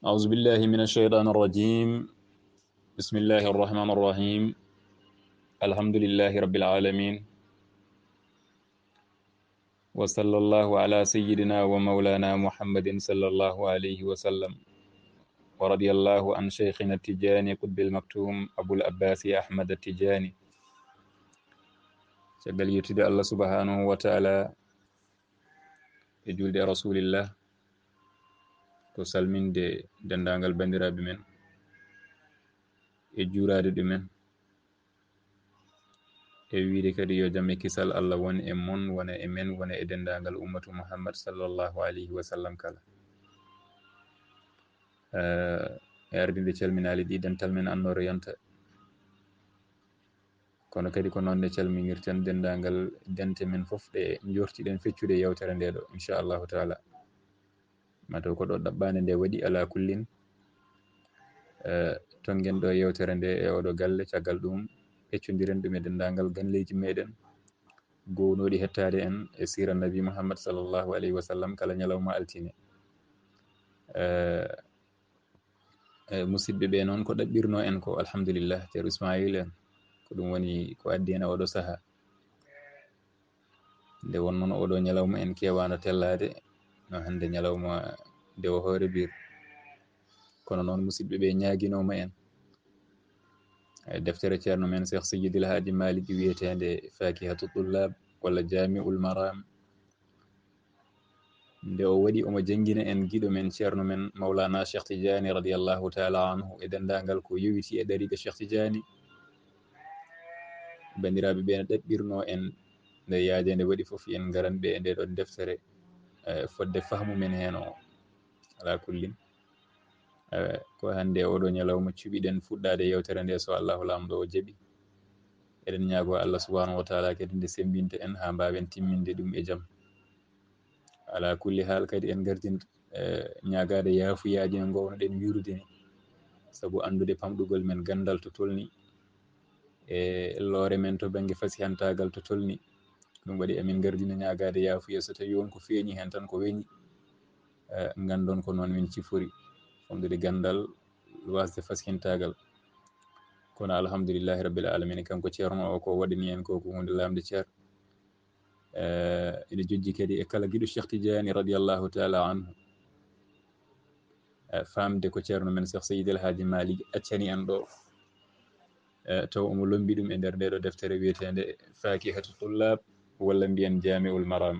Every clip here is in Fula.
أعوذ بالله من الشيطان الرجيم. بسم الله الرحمن الرحيم. الحمد لله رب العالمين، وصلى الله على سيدنا ومولانا محمد صلى الله عليه وسلم، ورضي الله عن شيخنا التجاني قطب المكتوم أبو الأباس أحمد التجاني. سجل يتدى الله سبحانه وتعالى جلد رسول الله تسلمين دي دندانغال بندرا بمن جوراد بمن e wiide kadi yo jamme kisal Allah won e mon wona e men wona e dendagal ummatu Muhammad sallallahu alayhi wa sallam kala. e ardinde calminali ɗi dental men annore yonta, kono kadi ko noon ne calminirten dendagal dente men fof ɗe jortiɗen feccude yewtere nde ɗo inchallahu taala. mataw ko ɗo ɗaɓɓande nde waɗi ala kullin tongen ɗo yewtere nde e oɗo galle, caggal ɗum feccodiren ɗum e dendagal galleji meɗen gownoɗi hettade en e sira nabi Muhammad sallallahu alayhi wa sallam kala ñalawma altine. musidɓe ɓe noon ko ɗaɓɓirno en ko alhamdulillah ceerno Ismail en ko ɗum woni ko addi en oɗo saaha nde won noon oɗo ñalawma en kewano tellade no hande ñalawma nde o hoore bir, kono noon musidɓe ɓe ñaguinoma en deftere ceerno men Cheikh Seydil Hadji Malick wiyetede Fakihatu Tullab walla Jami'ul Maram, nde o waɗi omo jangguina en guiɗo men ceerno men Mawlana Cheikh Tidiane radiallahu taala anhu e dendagal ko yowiti e dariga Cheikh Tidiane. bandiraɓe ɓe ne ɗaɓɓirno en nde yaaje nde waɗi foof en garan ɓe e nde ɗon deftere fodde fahmu men hen o ala kullin. ko hande oɗo ñalawma cuɓiɗen fuɗɗade yewtere nde so Allahu lamɗo o jaaɓi, eɗen ñaago Allah subhanahu wa taala kadi nde sembinta en ha mbawen timminde ɗum e jaam. ala kulli hal kadi en gardin ñagade yaafuyaji no gownoɗen wirude ni, saabu andude pamɗugol men gandal to tolni e loore men to banggue fasihantagal to tolni. ɗum waɗi emin gardina ñagade yaafuya so tawi won ko feeñi hen tan ko weñi, gandon ko noon min cifori famdude gandal wasde fashintagal. kono alhamdulillahi rabbil alamina kanko ceerno o ko waɗani en ko hunde lamde ceer. ene jojji kadi e kala guiɗo Cheikh Tidiane radiallahu taala anhu famde ko ceerno men Cheikh Seydil Hadji Malick accani en ɗo, taw omo lombi ɗum e nder ndeɗo deftere wiyetede Fakihatu Tullab walla mbiyen Jami'ul Maram.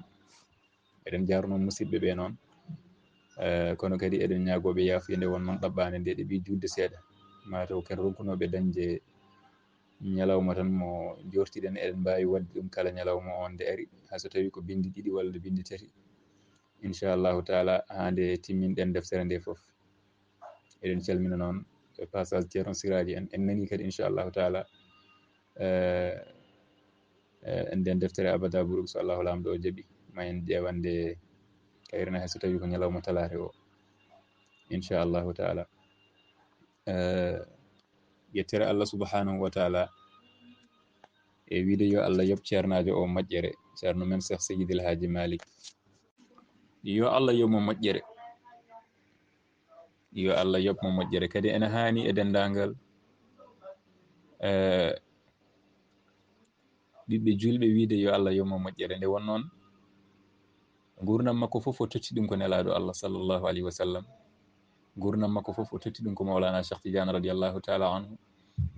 eɗen jarno musidɓe ɓe noon, kono kadi eɗen ñagoɓe yaafuya nde won noon ɗaɓɓande nde ɗeɓi judde seeɗa, mataw ken ronkunoɓe dañde ñalawma tan mo jortiɗen eɗen mbawi wadde ɗum kala ñalawma on nde ari, hayso tawi ko bindi ɗiɗi walla bindi tati inchallahu taala ha nde timminɗen deftere nde foof. eɗen calmina noon e passage ceerno Siraji en nani kadi inchallahu taala nden deftere abada bourou so Allahu lamɗo o jaaɓi ma en ƴewande kayrena hayso tawi ko ñalawma talata o inchallahu taala. yettere Allah subhanahu wa taala e wiide yo Allah yoɓ ceernajo o moƴƴere, ceerno men Cheikh Seydil Hadji Malick. yo Allah yoɓmo moƴƴere, yo Allah yoɓmo moƴƴere kadi ene hani e dendagal ɓiɓɓe julɓe wiide yo Allah yoɓmo moƴƴere, nde won noon gurdam makko foof o totti ɗum ko nelaɗo Allah sallllahu alayhi wa sallam. gurdam makko foof o totti ɗum ko Mawlana Cheikh Tidiane radiallahu taala anhu.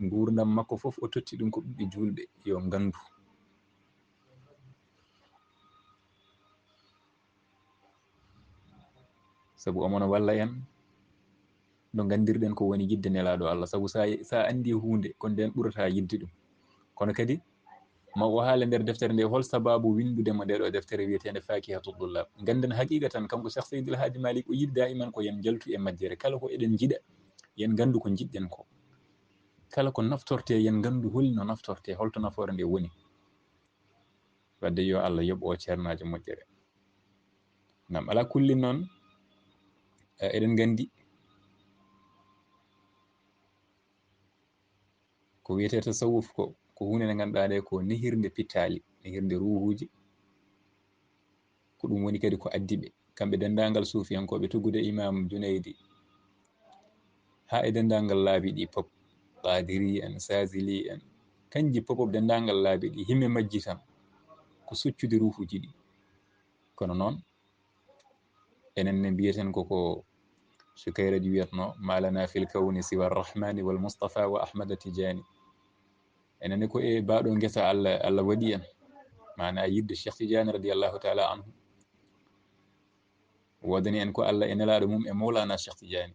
gurdam makko foof o totti ɗum ko ɓiɓɓe julɓe yo gandu. saabu omono walla en no gandirɗen ko woni yidde nelaɗo Allah, saabu sa andi hunde ko nden ɓurata yidde ɗum. kono kadi ma o haala nder deftere nde hol sababu windudemo nde ɗo deftere wiyetede Fakihatu Tullab. ganden haqiqatan kanko Cheikh Seydil Hadji Malick o yidda iman ko yen jaltu e majjere, kala ko eɗen jiiɗa yen gandu ko jiɗɗen ko, kala ko naftorte yen gandu holno naftorte, holto nafoore nde woni. wadde yo Allah yoɓ o ceernajo moƴƴere. ngam ala kulli noon eɗen gandi ko wiyete tasawuf ko hunde nde ganduɗa nde ko nehirde pittali, nehirde ruhuji. ko ɗum woni kadi ko addiɓe kamɓe dendagal suufiyankoɓe tuggude imam Junaydi ha e dendagal laabi ɗi pop, qadiri en, sazili en, kanji pop dendagal laabi ɗi himme majji tan ko succude ruhuji ɗi. kono noon enen ne mbiyeten koko Sukayraji wiyatno malana fil kawni siwa arrahmani wal mustafa wa ahmada tijani. enenne ko e baɗo guesa Allah waɗi en mana yidde Cheikh Tidiane radiallahu taala anhu, wodani en ko Allah e nelaɗo mum e mawlana Cheikh Tidiane,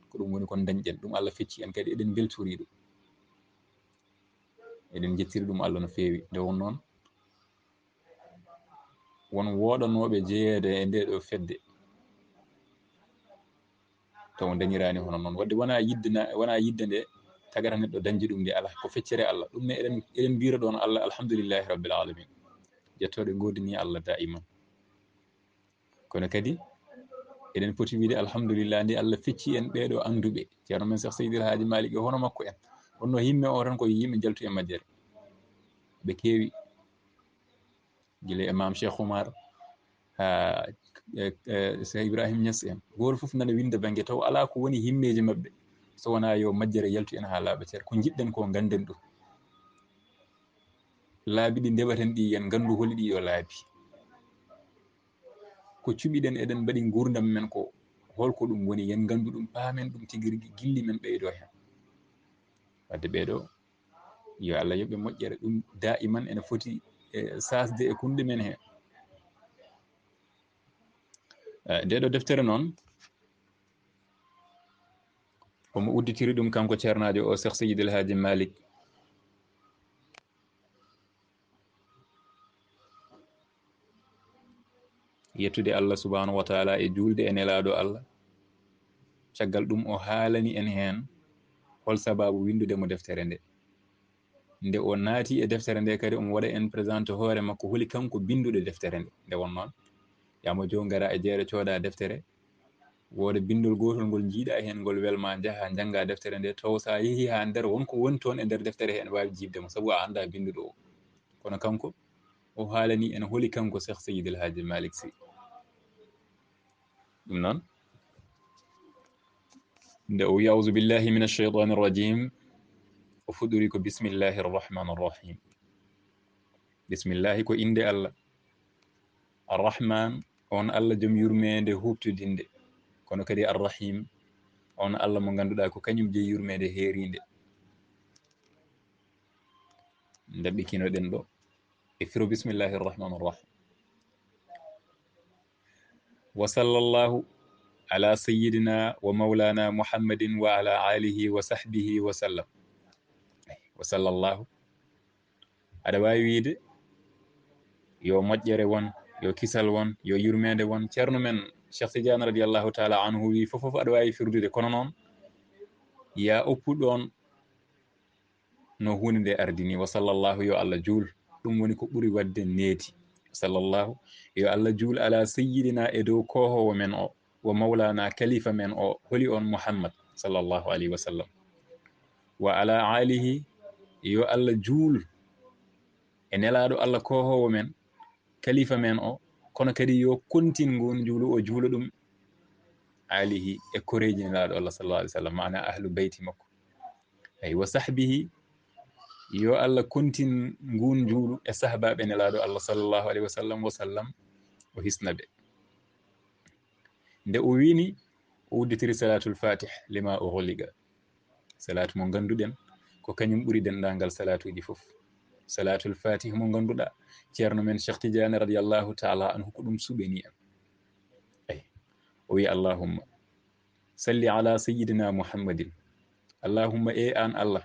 ko ɗum woni kon dañƴen ɗum Allah fecci en kadi eɗen beltori ɗum, eɗen jettiri ɗum Allah no fewi. nde won noon won woɗanoɓe jeeyede e nde ɗo fedde taw dañirani hono noon, wadde wona yidde nde tagata neɗɗo dañde ɗum nde ala, ko feccere Allah. ɗum ne eɗen mbira ɗon Allah alhamdulillahi rabbil alamin, jettoɗe godini Allah daiman. kono kadi eɗen poti wiide alhamdulillah nde Allah fecci en ɓeɗo anduɓe, ceerno men Cheikh Seydil Hadji Malick e hono makko en, wonno himme o tan ko yimɓe jaltu e majjere ɓe keewi, guila e Mame Cheikh Oumar ha Cheikh Ibrahim Niass en, goto foof nana winda banggue taw ala ko woni himmeji mabɓe so wona yo majjere yaltu en ha laaɓa ceer. ko jiɗɗen ko ganden ɗum, laabi ɗi ndeɓaten ɗi yen gandu holi ɗi yo laabi, ko cuɓiɗen eɗen mbaɗi gurdam men ko holko ɗum woni yen gandu ɗum, paamen ɗum tigui rigui, gilli men ɓeydo hen. wadde ɓeɗo yo Allah yoɓe moƴƴere, ɗum daiman ene foti sasde e kunde men he. ndeɗo deftere noon omo udditiri ɗum kanko ceernajo o Cheikh Seydil Hadji Malick yettude Allah subhanahu wa taala e julde e nelaɗo Allah. caggal ɗum o haalani en hen hol sababu windude mo deftere nde. nde o naati e deftere nde kadi omo waɗa en présente hoore makko holi kanko binduɗo deftere nde. nde won noon yamo jo gara e jeere cooda deftere, woda bindol gotol ngol jiiɗa hen ngol welma jaaha jangga deftere nde, taw sa yeehi ha nder wonko woni toon e nder deftere he ene wawi jibdemo saabu a anda binduɗo o. kono kanko o haalani en holi kanko Cheikh Seydil Hadji Malick Sy. ɗum noon nde o wi auzu billahi min alcheitan irrajim, o fuɗɗori ko bismillahi arrahmani irrahim. bismillahi ko inde Allah, arrahman on Allah joom yurmede huɓtodinde, kono kadi arrahim on Allah mo ganduɗa ko kañum jeeyi yurmede heeride. daɓɓikinoɗen ɗo e firo bismillahi irrahmani irrahim. wa sallallahu ala sayyidina wa maulana muhammadin wa ala alihi wa sahbihi wa sallam. wa sallallahu aɗa wawi wiide yo moƴƴere won, yo kisal won, yo yurmede won. ceerno men Cheikh Tidiane radiallahu taala anhu wi fof aɗa wawi firdude, kono noon ya oppu ɗon no hunde nde ardini. wa sallallahu yo Allah juul, ɗum woni ko ɓuuri wadde neeti. sallallahu yo Allah juul ala sayyidina e dow kohowo men o, wa maulana kalifa men o holi on Muhammad sallallahu alayhi wa sallam, wa ala alihi yo Allah juul e nelaɗo Allah kohowo men kalifa men o, kono kadi yo kontin ngon juulu o juula ɗum alihi e koreji nelaɗo Allah sallallahu alayhi wa sallam, mana ahlu beyti makko. ay wa sahbihi yo Allah kontin ngun juulu e sahabaɓe nelaɗo Allah sallallahu alayhi wa sallam, wa sallam o hisnaɓe. nde o wini o udditiri salatul fatih lima o holiga, salatu mo ganduɗen ko kañum ɓuuri dendagal salatuji foof. salatul fatih mo ganduɗa ceerno men Cheikh Tidiane radiallahu taala anhu ko ɗum suɓeni en. ay o wi allahumma salli ala sayyidina muhammadin, allahumma e an Allah.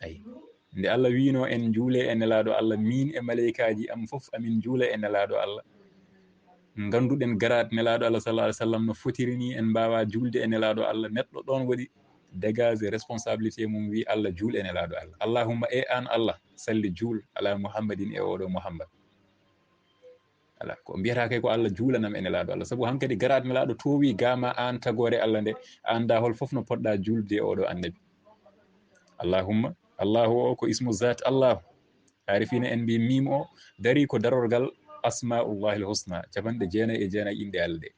ay nde Allah wino en juule e nelaɗo Allah, min e malaikaji am foof amin juula e nelaɗo Allah, ganduɗen garat nelaɗo Allah sallallahu alayhi wa sallam no fotirini en mbawa julde e nelaɗo Allah. neɗɗo ɗon waɗi dégagé responsabilité mum, wi Allah juul e nelaɗo Allah. allahumma e an Allah salli juul ala muhammadin e oɗo muhammad. ala ko mbiyata kay ko Allah juulanam e nelaɗo Allah, saabu hankkadi garat nelaɗo towi gama an tagore Allah nde anda hol foof no poɗɗa julde e oɗo annabi. allahumma, allahu o ko ismu zat allahu, arifina en mbi mim o dari ko darorgal asmaullahi lhusna, capanɗe jeenayyi e jeenayyi inde Allah ɗe.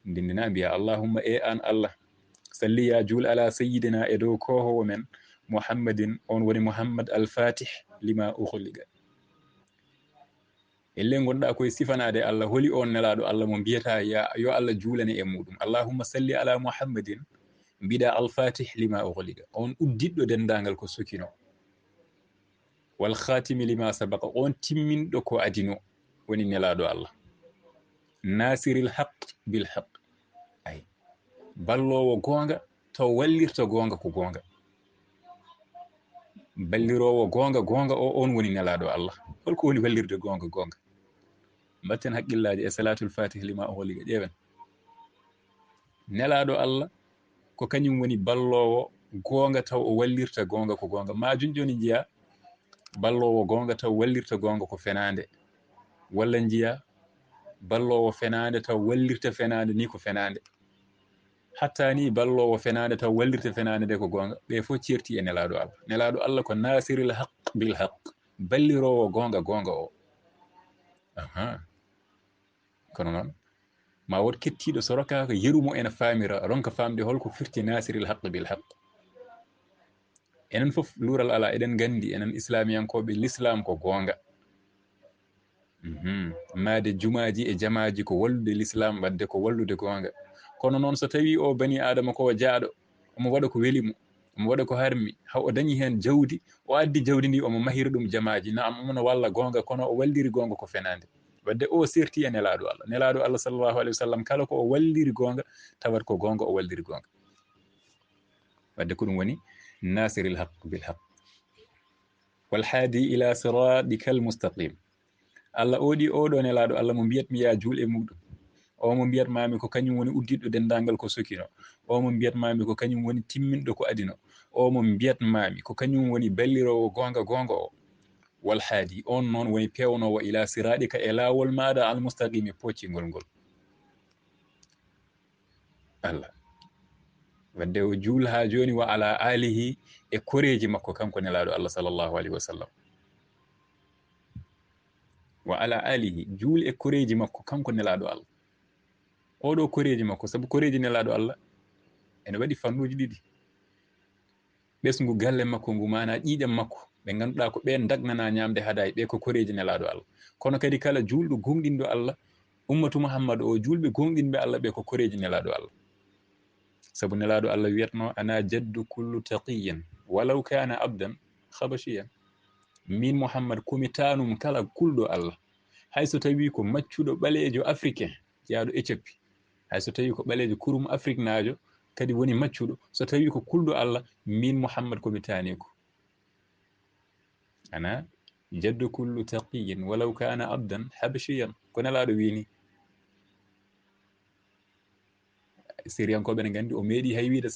ndindina mbiya allahumma e an Allah salli ya juul ala sayidina e dow kohowo men muhammadin on woni muhammad alfatih lima ukhliga elle gonɗa koye sifanade allah holi on nelaɗo allah mo mbiyata yo allah juulane e muɗum allahumma salli ala muhammadin mbiɗa alfatih lima ukhliga on uddiɗɗo dendagal ko sukino wal khatimi lima sabaqa on timminɗo ko adino woni nelaɗo allah nasiril haq bil haq ay ballowo gonga taw wallirta gonga ko gonga ballirowo gonga gonga o on woni nelaɗo allah holko woni wallirde gonga gonga mbatten haqqillaji e salatul fatih lima ukhliga ƴeewen nelaɗo allah ko kañum woni ballowo gonga taw o wallirta gonga ko gonga majum joni jiya ballowo gonga taw wallirta gonga ko fenande walla jiya ballowo fenande taw wallirta fenande ni ko fenande hatta ni ballowo fenande taw wallirta fenande de ko gonga ɓe fof certi e nelaɗo allah nelaɗo allah ko nasiril haq bil haq ballirowo gonga gonga o kono noon ma wot kettiɗo so rokkaka yerumo ene famira ronka famde holko firti nasiril haq bil haq enen fof luural ala eɗen gandi enen islamiyankoɓe l'islam ko gonga maade jumaji e jamaji ko wallude l'islam wadde ko wallude gonga kono noon so tawi o bani adama ko jaaɗo omo waɗa ko welimo omo waɗa ko harmi haw o dañi hen jawdi o addi jawdi ndi omo mahira ɗum jamaji naam omono walla gonga kono o walliri gonga ko fenande wadde o serti e nelaɗo allah nelaɗo allah sallllahu alayhi wa sallam kala ko o walliri gonga tawat ko gonga o walliri gonga wadde ko ɗum woni nasiril haq bil haq wal hadi ila siratika al mustaqim allah oɗi oɗo nelaɗo allah mo mbiyatmi ya juul e muɗum o mo mbiyatmami ko kañum woni uddiɗɗo dendagal ko sokino o mo mbiyatmami ko kañum woni timminɗo ko adino o mo mbiyatmami ko kañum woni ballirowo gonga gonga o wal haadi on noon woni pewnowo ila siraɗika e lawol maɗa al mustaqimi poccingol ngol allah wadde o juul ha joni wa ala alihi e koreji makko kanko nelaɗo allah sallllahu alayhi wa sallam wa ala alihi juul e koreji makko kanko nelaɗo allah oɗo koreji makko saabu koreji nelaɗo allah ene waɗi fannuji ɗiɗi ɓesgu galle makko ngu mana ƴiƴam makko ɓe ganduɗa ko ɓen dagnana ñamde haadayi ɓe ko koreji nelaɗo allah kono kadi kala julɗo gonɗinɗo allah ummatu muhammad o julɓe gonɗinɓe allah ɓe ko koreji nelaɗo allah saabu nelaɗo allah wiyatno ana jaddu kullu taqiyin walaw kana abdan habashiyan min muhammad komi tanum kala kulɗo allah hayso tawi ko maccuɗo ɓalejo africain jaaɗo Éthiopie hayso tawi ko ɓalejo kurum afrique najo kadi woni maccuɗo so tawi ko kulɗo allah min muhammad komi tani ko ana jaddu kullu taqiyin walaw kana abdan habashiyan ko nelaɗo wini siriyankoɓe ne gandi o meeɗi hay wiide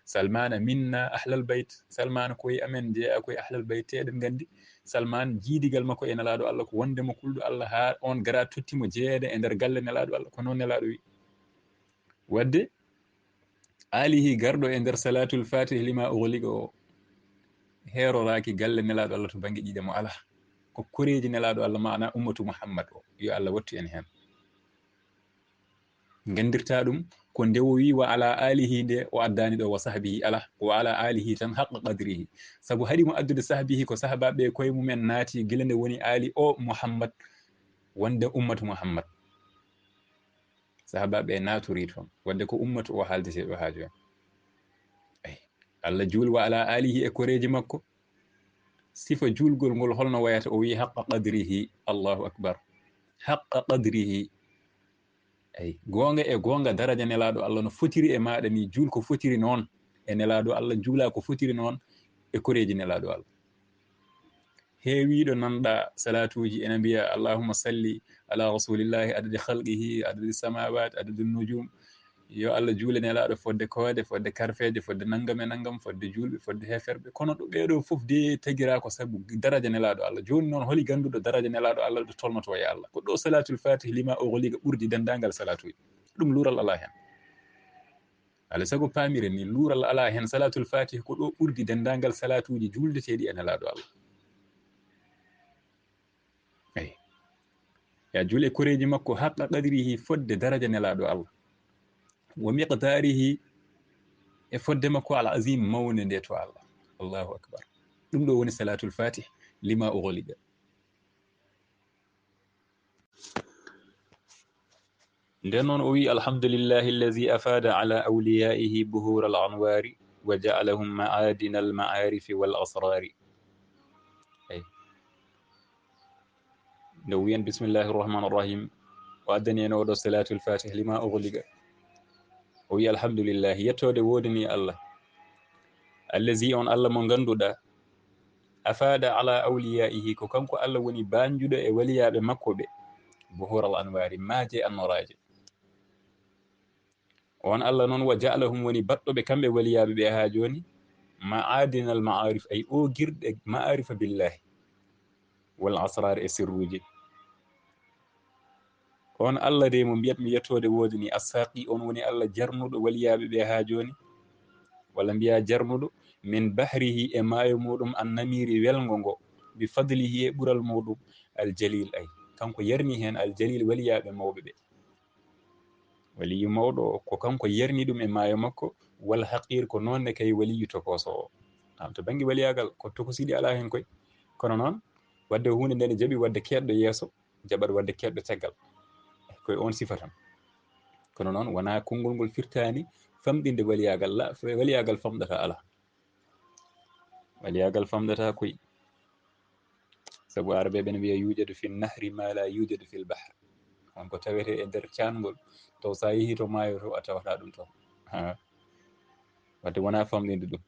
salmana minna ahlal bayt salmana koye amen jeeya koye ahlal bayt te eɗen gandi salman jiidigal makko e nelaɗo allah ko wondemo kulɗo allah ha on gara tottimo jeeyede e nder galle nelaɗo allah ko noon nelaɗo wi wadde alihi garɗo e nder salatul fatih lima ughliqa o heroraki galle nelaɗo allah to banggue ƴiƴam o ala ko koreji nelaɗo allah mana ummatu muhammad o yo allah wattu en hen gandirta ɗum ko nde o wi wa ala alihi nde o addani ɗo wa sahbihi ala wa ala alihi tan haqqa qadrihi saabu haɗimo addude sahbihi ko sahabaɓe koye mumen naati guila nde woni ali o muhammad wonde ummatu muhammad sahabaɓe naturi toon wadde ko ummatu o haaldeteɗo ha joni ay allah juul wa ala alihi e koreji makko sifa juulgol ngol holno wayata o wi haqqa qadrihi allahu akbar haqqa qadrihi ay gonga e gonga daraja nelaɗo allah no fotiri e maɗa ni juul ko fotiri noon e nelaɗo allah juula ko fotiri noon e koreji nelaɗo allah heewiɗo nanɗa salatuji ene mbiya allahumma salli ala rasulillahi adadi halqihi adadi samawat adadi nujum yo allah juule nelaɗo fodde koode fodde karfeje fodde naggam e naggam fodde julɓe fodde heferɓe kono ɗo ɓeɗo foof de tagira ko saabu daraja nelaɗo allah joni noon holi ganduɗo daraja nelaɗo allah ɗo tolnoto e allah ko ɗo salatul fatih lima ughliqa ɓurdi dendagal salatuji ɗum luural ala hen alay saago pamiren ni luural ala hen salatul fatih ko ɗo ɓurdi dendagal salatuji juldeteɗi e nelaɗo allah eyi ya juule koreji makko haqqa qadrihi fodde daraja nelaɗo allah wa miqdarihi e fodde makko al azim mawne nde to Allah. Allahu akbar. ɗum ɗo woni salatul fatih lima ughliqa. nden noon o wi alhamdulillahi allazi afada ala awliyaihi buhura al anwari wa ja'alahum ma'adina al ma'arifi wal asrari. ay nde wiyen bismillahi rrahmani rrahim o addani en oɗo salatul fatih lima ughliqa. o wi alhamdulillahi yettode wodani Allah allazi on Allah mo ganduɗa afada ala awliyaihi ko kanko Allah woni banjuɗo e waliyaɓe makko ɓe buhural anwari maaje annoraje. on Allah noon wa ja'alahum woni baɗɗoɓe kamɓe waliyaɓe ɓe ha joni ma'adinal ma'arif ay o girɗe ma'arifa billahi wal asrar e sirruji. on Allah de mo mbiyatmi yettode wodani assaqi on woni Allah jarnuɗo waliyaɓe ɓe ha joni walla mbiya jarnuɗo min bahrihi e maayo muɗum annamiri welgo ngo bi fadlihi e ɓural muɗum aljalil. ay kanko yarni hen aljalil waliyaɓe mawɓe ɓe. waliyu mawɗo ko kanko yarni ɗum e maayo makko. wal haqir ko nonne kay waliyu tokoso o. to banggue waliyagal ko tokosiɗi ala hen koy, kono noon wadde hunde nde ne jaaɓi wadde keɗɗo yeeso jaɓat wadde keɗɗo caggal koye on sifa tan. kono noon wona konngol ngol firtani famɗinde waliyagal. la waliyagal famɗata ala, waliyagal famɗata koy. saabu araɓeɓe ne mbiya yujadu fi nahri ma la yujadu fi l bahr. on ko tawete e nder cangol taw sa yeehi to maayo to a tawata ɗum toon. wadde wona famɗinde ɗum.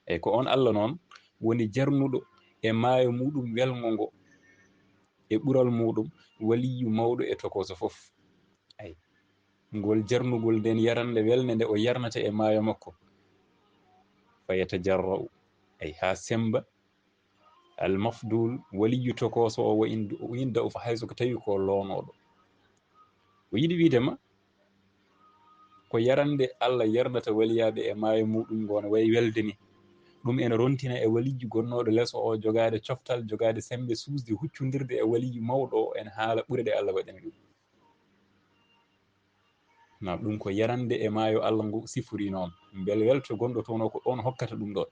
eyyi ko on Allah noon woni jarnuɗo e maayo muɗum welgo ngo e ɓural muɗum waliyu mawɗo e tokoso foof. ay ngol jarnugol nden yaranle welnde nde o yarnata e maayo makko fayatajarra'u ay ha semba almafdul waliyu tokoso o wo inda o fa hayso ko tawi ko loonoɗo. o yiɗi widema ko yarande Allah yarnata waliyaɓe e maayo muɗum ngona way welde ni ɗum ene rontina e waliyu gonnoɗo leeso o jogade coftal jogade sembe suusde huccodirde e waliyu mawɗo o en haala ɓureɗe Allah waɗani ɗum. na ɗum ko yarande e maayo Allah ngu sifori noon bel welto gonɗo toon o ko ɗon hokkata ɗum ɗon.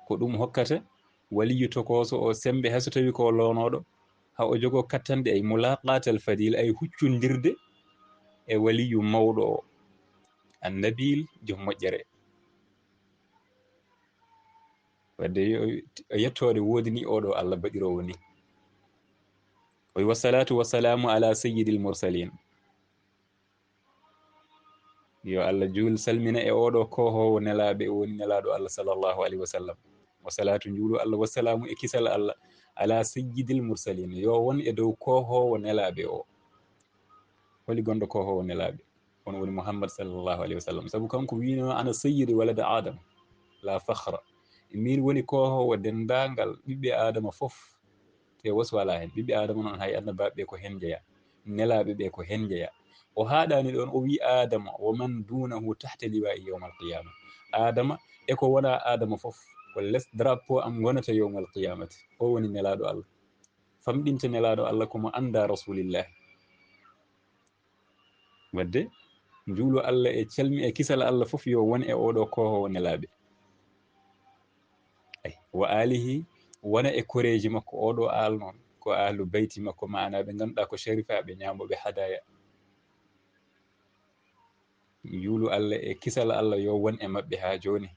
ko ɗum hokkata waliyu tokoso o sembe hayso tawi ko loonoɗo ha o jogo kattande ay mulaqatal fadil ay huccodirde e waliyu mawɗo o annabil joom moƴƴere. wadde yettode wodini oɗo Allah baɗirowo ni. o wi wassalatu wassalamu ala sayyidil mursalin. yo Allah juul salmina e oɗo kohowo nelaɓe o woni nelaɗo Allah sallllahu alayhi wa sallam. wa salatu juulo Allah wassalamu e kisal Allah ala sayyidil mursalin yo won e dow kohowo nelaɓe o. holi gonɗo kohowo nelaɓe on woni Muhammad sallllahu alayhi wa sallam. saabu kanko wino ana sayyidu walada adama la fakhra. min woni kohowo dendagal ɓiɓɓe adama foof te wasu wala hen. ɓiɓɓe adama noon hay annabaɓe ko hen jeeya nelaɓe ɓe ko hen jeeya. o haɗani ɗon o wi adama wa man dunahu tahta liwa'i yawma alqiyama. adama e ko wona adama foof ko less drapeau am gonata yawma alqiyamati. o woni nelaɗo Allah famɗinta nelaɗo Allah komo anda rasulillahi. wadde juulo Allah e calmi e kisal Allah foof yo won e oɗo kohowo nelaɓe. wa alihi wona e koreji makko. oɗo al noon ko ahlu bayti makko mana ɓe ganduɗa ko sharifaɓe ñamoɓe hadaya. juulu Allah e kisal Allah yo won e mabɓe ha joni.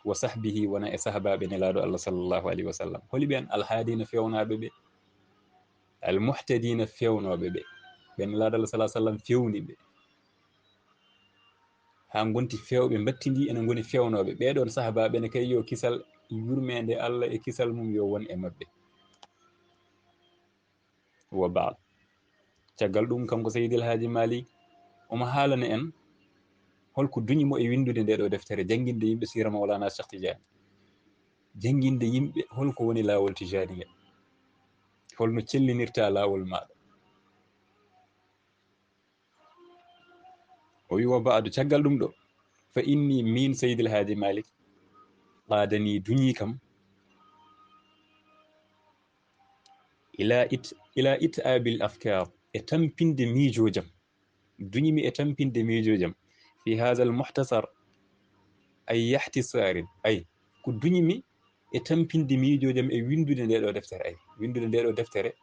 wa sahbihi wona e sahabaɓe nelaɗo Allah sallllahu alayhi wa sallam. holi ɓen alhaadina fewnaɓe ɓe almuhtadina fewnoɓe ɓe ɓe nelaɗo Allah sallah sallam fewni ɓe ha gonti fewɓe battidi ene goni fewnoɓe. ɓeɗon sahabaɓe ne kay yo kisal yurmede Allah e kisal mum yo won e mabɓe. wa baal caggal ɗum kanko Seydil Hadji Malick omo haalana en holko duñimo e windude nde ɗo deftere jangguinde yimɓe sira Mawlana Cheikh Tidiane. jangguinde yimɓe holko woni lawol tijaniya holno cellinirta lawol maɗa. o wi wa baadu caggal ɗum ɗo fa inni min Seydil Hadji Malick qaadani duñi kam ila it abil afkar e tampinde miijojam, duñimi e tampinde miijojam fi hada al muhtasar ay yahtisarin, ay ko duñimi e tampinde miijojam e windude nde ɗo deftere, ay windude nde ɗo deftere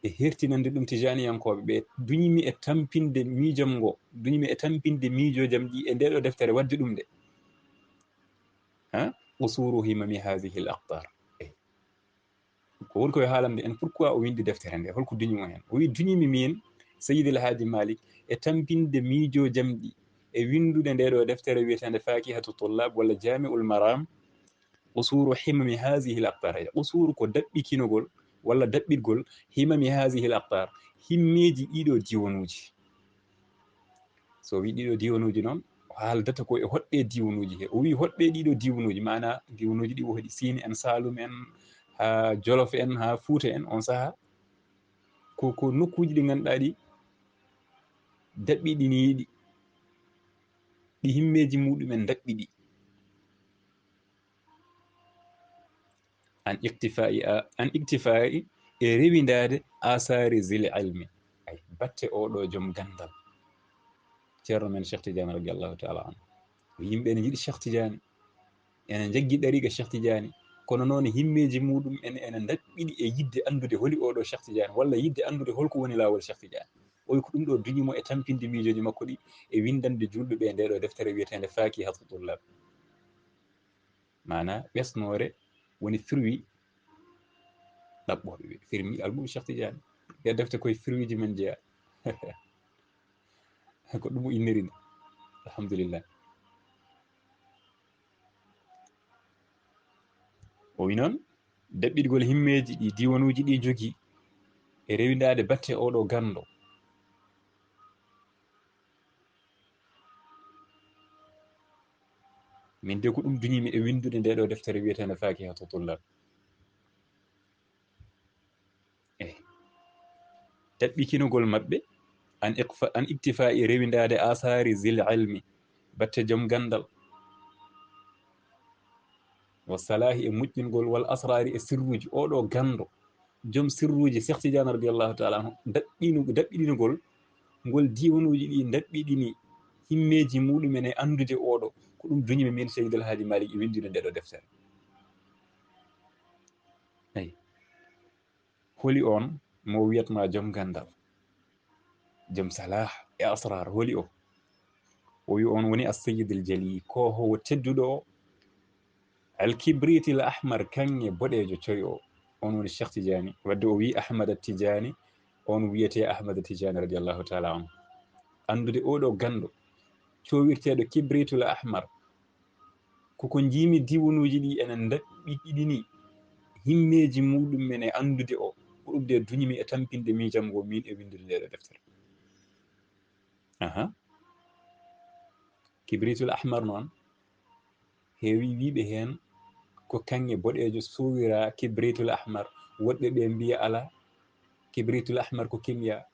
e hertinande ɗum tijaniyankoɓe ɓe, duñimi e tampinde miijam ngo, duñimi e tampinde miijojam ɗi e nde ɗo deftere wadde ɗum nde ha usuru himami hadihi l aqtar. ko woni koye haalamde en pourquoi o windi deftere nde, holko duñimo hen, o wi duñimi min Seydi El Hadji Malick e tampinde miijojam ɗi e windude nde ɗo deftere wiyetende fakihatu tullab walla jami'ul maram usuru himami hadihi l aqtar. usuru ko daɓɓikinogol walla daɓɓitgol himami hadihi l aqtar, himmeji ɗiɗo diwanuji. so wi ɗiɗo diwanuji noon o haaldata ko e hoɗɓe diwanuji he, o wi hoɗɓe ɗiɗo diwanuji mana diwanuji ɗi o heɗi Sine en, Saloum en, ha Jolof en, ha Fouta en, on saaha ko nokkuji ɗi ganduɗa ɗi daɓɓiɗiniɗi, ɗi himmeji muɗumen daɓɓiɗi an iktifai e rewidade asari zil ilmi, ay batte oɗo joom gandal ceerno men Cheikh Tidiane radiallahu taala anhu. yimɓe ne jiiɗi Cheikh Tidiane, ene jaggui ɗariga Cheikh Tidiane, kono noon himmeji muɗum ene daɓɓiɗi e yidde andude holi oɗo Cheikh Tidiane, walla yidde andude holko woni lawol Cheikh Tidiane. o wi ko ɗum ɗo duñimo e tampinde miijoji makko ɗi e windande julɓeɓe nde ɗo deftere wiyetende fakihatu tullab, mana ɓesnore woni firwi ɗaɓɓoɓe ɓe, firmi almuɓe Cheikh Tidiane, e defte koye firwiji men jeeya ko ɗum o inniri nde, alhamdulillah. o wi noon daɓɓitgol himmeji ɗi diwanuji ɗi jogui e rewidade batte oɗo gando, min de ko ɗum duñimi e windude nde ɗo deftere wiyetende fakihatu tullab. eyi daɓɓikinogol maɓɓe an iktifa e rewidade asari zil ilmi, batte joom gandal, wa salahi e moƴƴingol, wal asrari e sirruji. oɗo gando joom sirruji Cheikh Tidiane radiallahu taala anhu daɓɓiɗinogol ngol diwanuji ɗi daɓɓiɗini himmeji muɗumen e andude oɗo, ko ɗum duñimi min Seydi El Hadji Malick e windude nde ɗo deftere. eyi holi on mo wiyatma joom gandal, joom salah e asrar, holi o wi on woni as-sayyid al-jali, ko howo tedduɗo o, al-kibritil ahmar, kanŋe boɗejo coy o, on woni Cheikh Tidiane. wadde o wi Ahmad Tidiane, on wiyete Ahmad Tidiane radiallahu taala anhu. andude oɗo gando cowirteɗo kibritul ahmar, koko jimi diwanuji ɗi ene daɓɓiɗini himmeji muɗumen e andude o, ko ɗum de duñimi e tampinde miijam ngo min e windude nde ɗo deftere. kibritul ahmar noon heewi wiɓe hen ko kanŋe boɗejo sowira kibritul ahmar, woɗɓe ɓe mbiya ala kibritul ahmar ko kimya.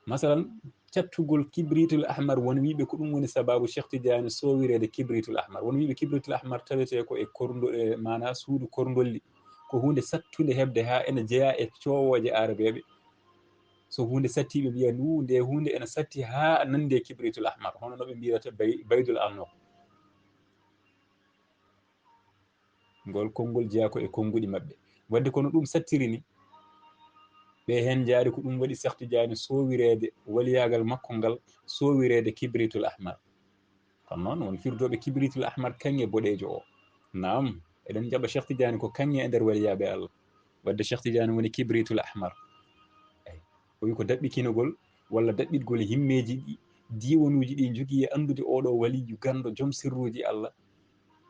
masalan cattugol kibritul ahmar, won wiɓe ko ɗum woni sababu Cheikh Tidiane sowirede kibritul ahmar. won wiɓe kibritul ahmar tawete ko e kordoɗe, mana suudu korgolli, ko hunde sattude hebde ha ene jeeya e cowoje arabeɓe. so hunde satti ɓe mbiya nde hunde ene satti ha nande kibritul ahmar, hono no ɓe mbiyata baydul arnok. ngol konngol jeeya ko e konnguɗi maɓɓe. wadde kono ɗum sattiri ni ɓe hen jaari ko ɗum waɗi Cheikh Tidiane sowirede waliyagal makko ngal, sowirede kibritul ahmar. kono noon won firdoɓe kibritul ahmar kanŋe boɗejo o. naam eɗen jaɓa Cheikh Tidiane ko kanŋe e nder waliyaɓe Allah, wadde Cheikh Tidiane woni kibritul ahmar. eyi o wi ko daɓɓikinogol walla daɓɓitgol himmeji ɗi diwanuji ɗi jogui e andude oɗo waliyu gando joom sirruji Allah,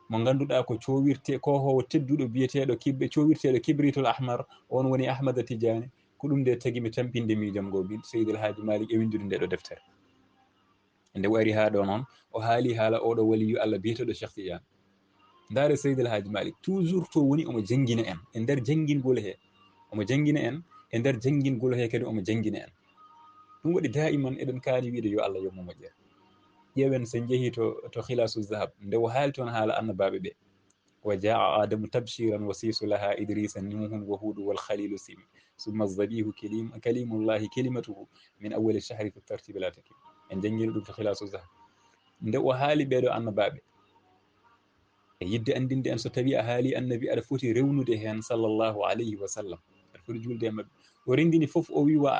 mo ganduɗa ko cowirte, ko howo tedduɗo biyeteɗo cowirteɗo kibritul ahmar, on woni Ahmad Tidiane. ko ɗum nde tagui mi tampinde miijam ngo min Seydi El Hadji Malick e windude nde ɗo deftere. nde o ari ha ɗo noon o haali haala oɗo waliyu Allah biyeteɗo Cheikh Tidiane. ndaare Seydi El Hadji Malick toujours to woni omo jangguina en e nder janguingol he, omo jangguina en e nder janguingol he kadi omo jangguina en. ɗum waɗi daiman eɗen kaani wiide yo Allah yoɓmo moƴƴere. ƴeewen sen jeehi to Khilasu Zahab, nde o haali toon haala annabaɓe ɓe, وجاء آدم تبشيرا وسيس لها إدريس نوح وهود والخليل سيم ثم الذبيه كليم الله كلمته من أول الشهر في الترتيب لا تكيم en jangini ɗum to khilasu zah nde o haali ɓeeɗo annabaɓe e yidde andinde en so tawi a haali annabi aɗa foti rewnude hen sallllahu alayhi wa sallam aɗa foti julde e mabɓe o rendini fof o wi wa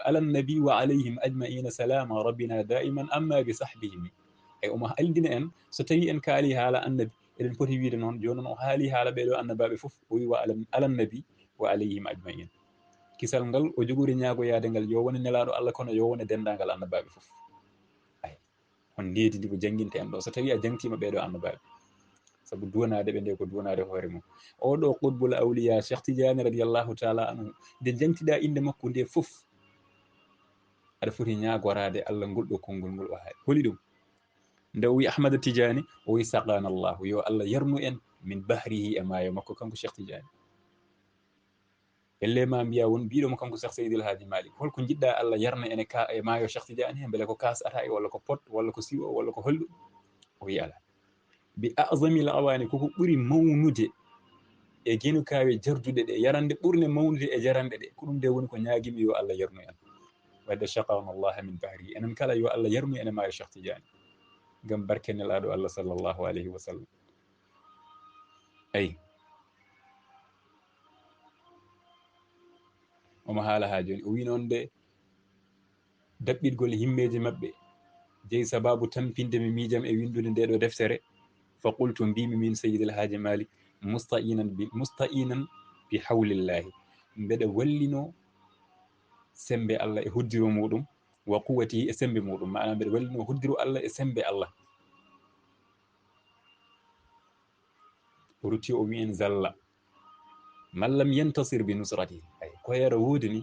alannabi wa alayhim ajmaina salama rabbina daiman amma bi sahbihim ay omo aldina en so tawi en kaali haala annabi eɗen poti wiide noon joni noon o haali haala ɓeeɗo annabaɓe fof o wi wa alannabi wa alayhim ajmain kisal ngal o jogori ñaagoyaade ngal yo wone nelaɗo Allah kono yo wone dendagal annabaɓe fof ay on ndeedi ndi ko janginta en ɗo so tawi a jangtima ɓeeɗo annabaɓe sabu duwanade ɓe nde ko duwanade hoore mum oɗo qutbul awliya Cheikh Tidiane radiallahu taala anhu nde jangtiɗa inde makko nde fof aɗa foti ñagorade Allah ngol ɗo konngol ngol o haali holi ɗum nde o wi Ahmada Tidiane o wi saqana llahu yo Allah yarnu en min bahrihi e maayo makko kanko Cheikh Tidiane elle ma mbiya won mbiɗomo kanko Cheikh Seydil Hadji Malick holko jiɗɗa Allah yarna ene ka e maayo Cheikh Tidiane he beele ko kas ataye walla ko pot walla ko siwo walla ko holɗum o wi ala bi azamil awani koko ɓuri mawnude e genukawe jarduɗe ɗe yarande ɓurne mawnude e jaranɗe ɗe ko ɗum nde woni ko ñaguimi yo Allah yarnu en wadde chaqana Allah min bahri enen kala yo Allah yarnu en e maayo Cheikh Tidiane ngam barke nelaɗo Allah sallllahu alayhi wa sallam ayi omo haala ha joni o wi noon nde daɓɓitgol himmeji mabɓe jeeyi sababu tampinde mi miijam e windude nde ɗo deftere fa qultu mbimi min Seydil Hadji Malick musta'inan bi hawlillahi mbeɗa wallino sembe Allah e hoddiro muɗum wa quwwati e sembe muɗum maana mbeɗa wallino hoddiro Allah e sembe Allah o rutti o wi en zalla man lam yantasir bi nusrati ay koyara woodi ni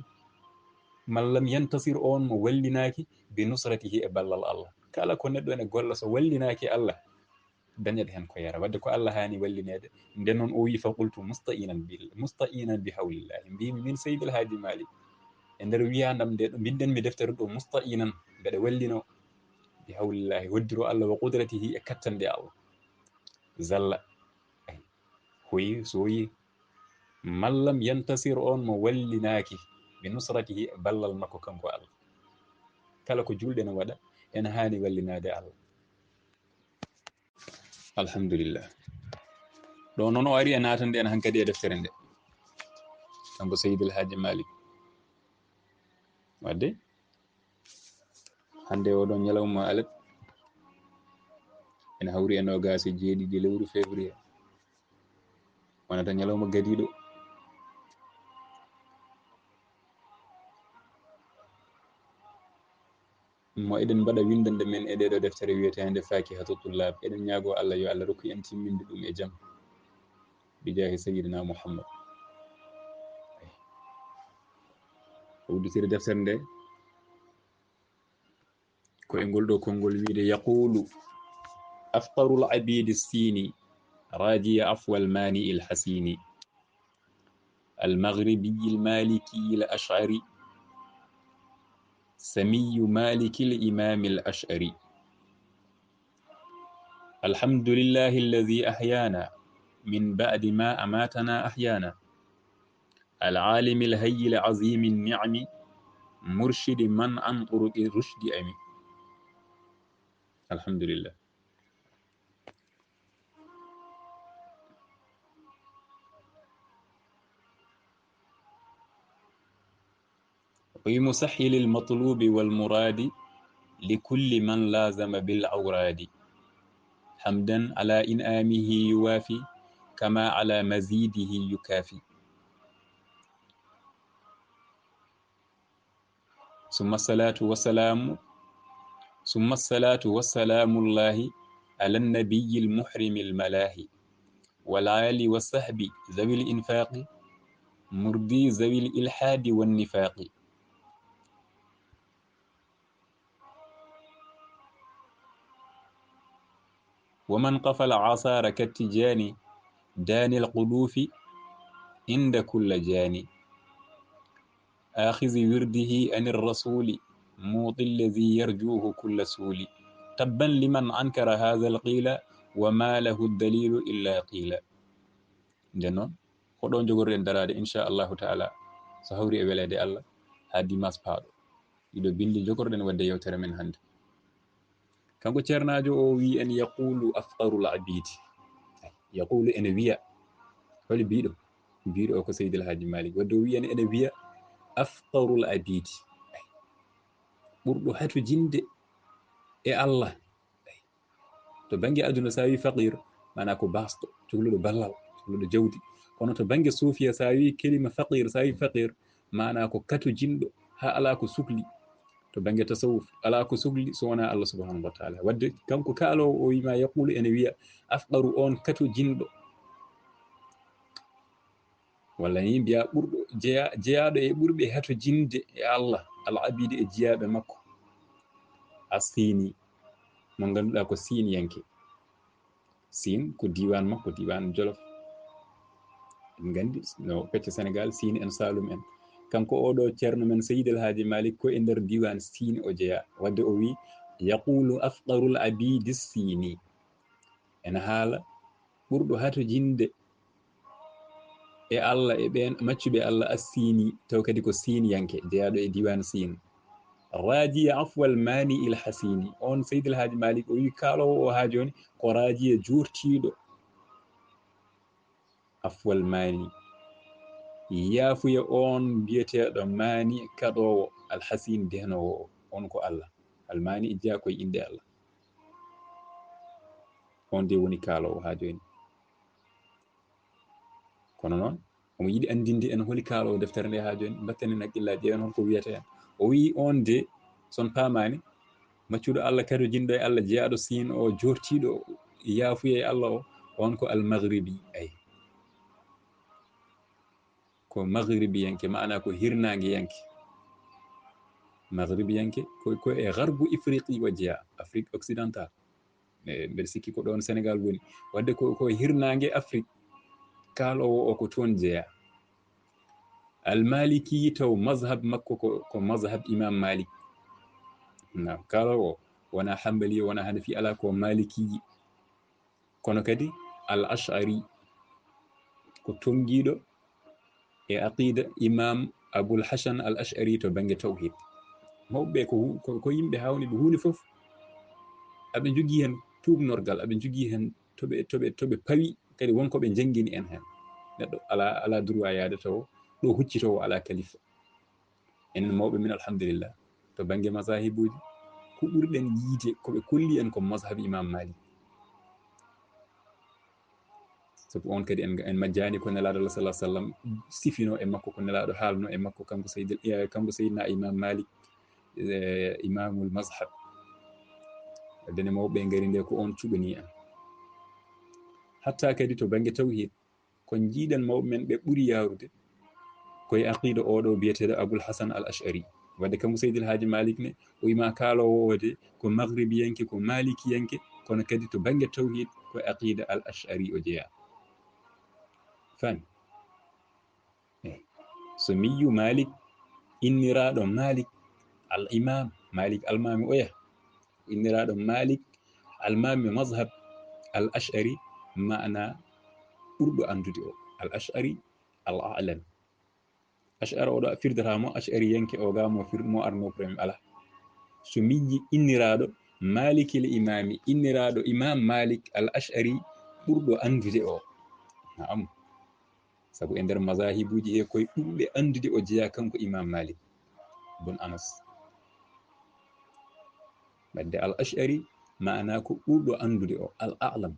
man lam yantasir on mo wallinaki bi nusratihi e ballal Allah kala ko neɗɗo ene golla so wallinaki Allah dañat hen ko yara wadde ko Allah hani wallinede nden noon o wi fa qultu musta'inan bi hawlillahi mbimi min Seydil Hadji Malick e nder wiyandam nde ɗo mbinden mi deftere ɗo musta'inan mbeɗa wallino bi hawlillahi hoddiro Allah wa qudratihi e kattande Allah zalla ay hoyi so wi man lam yantasir on mo wallinaki bi nusratihi e ballal makko kanko Allah kala ko julɗe no waɗa ene hani wallinade Allah alhamdulillah ɗo noon o ari e natande en hankkadi e deftere nde kanko Seydil Hadji Malick wadde hande oɗon ñalawma alat ene hawri e nogas e jeeɗiɗi lewru février wonata ñalawma gadiɗo mo eɗen mbaɗa windande men e ɗeɗo deftere wiyetende fakihatu tullab eɗen ñaago Allah yo Allah rokku en timminde ɗum e jaam bijahi sayyidina Muhammad hawditiri deftere nde ko e ngol ɗo konngol wiide yaqulu afqaru l abidi sini rajiya afwa almani il hasini المغربي المالكي الأشعري سمي مالك الإمام الأشعري الحمد لله الذي أحيانا من بعد ما أماتنا أحيانا العالم الهي العظيم النعم مرشد من عن طرق الرشد أمي الحمد لله ومسهل المطلوب والمراد لكل من لازم بالأوراد حمدا على إنعامه يوافي كما على مزيده يكافي ثم الصلاة والسلام الله على النبي المحرم الملاهي والآل والصحب ذوي الإنفاق مرضي ذوي الإلحاد والنفاق ومن قفل عصار كالتجاني داني القلوف عند كل جاني آخذ ورده عن الرسول موطي الذي يرجوه كل سول تبا لمن أنكر هذا القيل وما له الدليل إلا قيل nden noon hoɗo jogorɗen darade inchallahu taala so hawri e welede Allah ha dimas paaɗo ɗiɗo bindi jogorɗen wadde yewtere men hannde. kanko ceernajo o wi en yaqulu afqarul abidi, yaqulu ene wiya, holi biɗo o ko Seydil Hadji Malick, wadde o wi en ene wiya afqarul abidi, ɓurɗo hatu jinde e Allah. to bange aduna sa wi faqir mana ko basɗo cohluɗo ballal cohluɗo jawdi, kono to bange suufiya sa wi kelima faqir, sa wi faqir mana ko katu jinɗo ha ala ko sukli. to bange tasawuf ala ko sukli so wona Allah subhanahu wa taala. wadde kanko kaalowo o wima yaqulu ene wiya afqaru on katu jinɗo, walla ni mbiya ɓurɗo jeyaɗo e ɓurɓe hato jinde e Allah al abidi e jiyaɓe makko. asini mo ganduɗa ko siniyanke, sin ko diwan makko, diwan Jolof en gandi no pecce Sénégal, Sine en Saloum en. kanko oɗo ceerno men Seydil Hadji Malick ko e nder diwan Sine o jeeya. wadde o wi yaqulu afqarul abidi sini, ene haala ɓurɗo hato jinde e Allah e ɓen maccuɓe Allah assini, taw kadi ko siniyanke jeeyaɗo e diwan Sine. rajiya afwal mani il hasini, on Seydil Hadji Malick o wi kaalowo o ha joni ko rajiya jurtiɗo afwal mani, yaafuya on mbiyeteɗo mani kaɗowo alhasin denowo on ko Allah. almani e jeeya koye inde Allah, on de woni kaalowo ha joni. kono noon omo yiɗi andinde en holi kaalowo deftere nde ha joni, batten en haqqillaji ƴeewen holko wiyata en. o wi on de son pamani maccuɗo Allah kadi jinɗo e Allah jeeyaɗo Sine o jortiɗo yaafuya e Allah o, on ko almaghribi. ay ko maghribiyanke, maana ko hirnagueyanke. maghribiyanke ko e garbu ifriqi o jeeya, Afrique occidental, mbeɗa sikki ko ɗon Sénégal woni. wadde ko hirnague Afrique, kaalowo o ko toon jeeya. almaliki taw mazhab makko ko mazhab imam Malik. nam kaalowo wona hambali wona hanafi, ala ko maliki. kono kadi al ash'ari ko tongiɗo e aqida imam Abul Hasan al ash'ari to bange tawhid. mawɓe ko yimɓe hawni ɓe hunde foof aɓe jogui hen tuubnorgal, aɓe jogui hen toɓe pawi kadi wonko ɓe jangguini en hen. neɗɗo ala droit yaade taw ɗo huccitowo ala kalifa. en mawɓe min alhamdulillah to bange masahibuji ko ɓurɗen yiide koɓe kolli en ko mazhab imam Malik. sabu on kadi en majjani ko nelaɗo Allah sallallahu alaihi wasallam sifino e makko, ko nelaɗo haalno e makko kanko Seydina imam Malik imamul mazhab. dene mawɓe ngari nde ko on cuɓani en. hatta kadi to bange tawhid ko jiiɗen mawɓe men ɓe ɓuri yarude koye aqida oɗo biyeteɗo Abul Hasan al ash'ari. wadde kanko Seydil Hadji Malick ne o wima kaalowo o de ko maghribiyanke ko malikiyanke, kono kadi to bange tawhid ko aqida al ash'ari o jeeya. fami so miyu Malik inniraɗo Malik al imam Malik almami oya, inniraɗo Malik almami mazhab al ash'ari, maana ɓurɗo andude o al ash'ari al a'lam. ash'ari oɗo firdatamo ash'ari yanke o ga mo arno premier ala. so miji inniraɗo Maliki l imami, inniraɗo imam Malik al ash'ari ɓurɗo andude o. naam, sabu e nder mazahibuji e koye ɓurɓe andude o jeeya kanko imam Malik bun Anas. wadde al ash'ari maana ko ɓurɗo andude o al a'lam.